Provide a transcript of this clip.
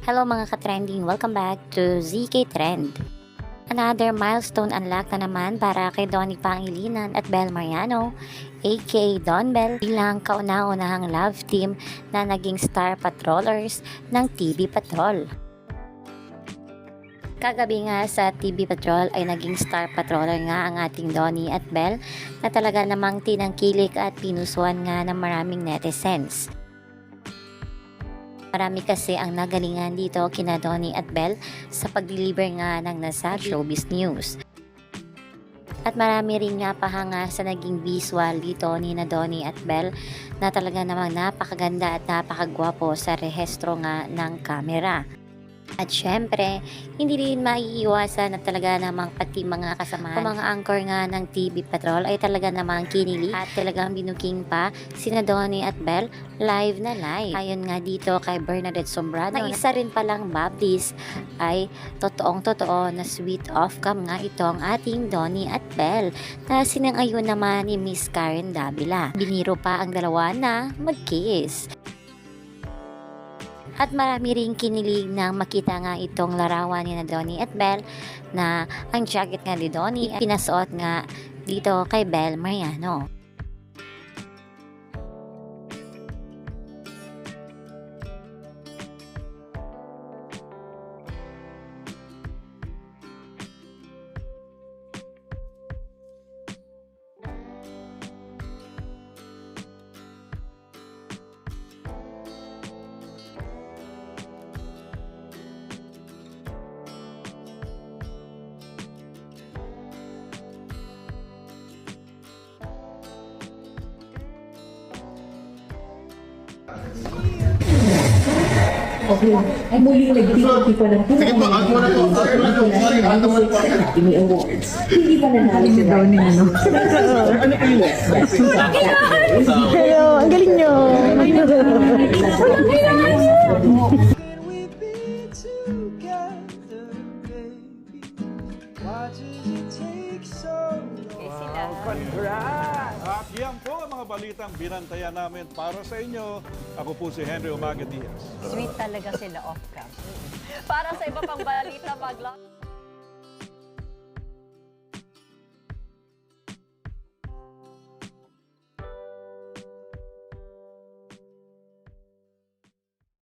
Hello mga ka-trending, welcome back to ZK Trend. Another milestone unlock na naman para kay Donnie Pangilinan at Bel Mariano, aka Don Bel, bilang kauna-unahang love team na naging star patrollers ng TV Patrol. Kagabi nga sa TV Patrol ay naging star patroller nga ang ating Donnie at Bel na talaga namang tinangkilik at pinusuan nga ng maraming netizens. Marami kasi ang nagalingan dito kina Donnie at Bel sa pag-deliver nga ng nasa showbiz news. At marami rin nga pahanga sa naging visual dito ni na Donnie at Bel na talaga namang napakaganda at napakagwapo sa rehistro nga ng kamera. At syempre, hindi rin maiiwasan na talaga namang pati mga kasamahan o mga anchor nga ng TV Patrol ay talaga namang kinili at talagang binuking pa sina Donnie at Bel live na live. Ayon nga dito kay Bernadette Sombrado na isa rin palang baptist ay totoong-totoo na sweet off-cam nga itong ating Donnie at Bel na sinangayon naman ni Miss Karen Davila. Biniro pa ang dalawa na mag-kiss. At marami ring kinilig nang makita nga itong larawan ni na Donnie at Bel na ang jacket nga ni Donnie pinasuot nga dito kay Bel Mariano. Okay. Ay muling nagtitipid pa ng Sige po, ako na po. Emmy Awards. Hindi pa nanalo si Donnie, no? Ano po yun? Hello, ang galing nyo. At yan po ang mga balitang binantayan namin para sa inyo. Ako po si Henry Umaga Diaz. Sweet talaga sila off-cam. Para sa iba pang balita, mag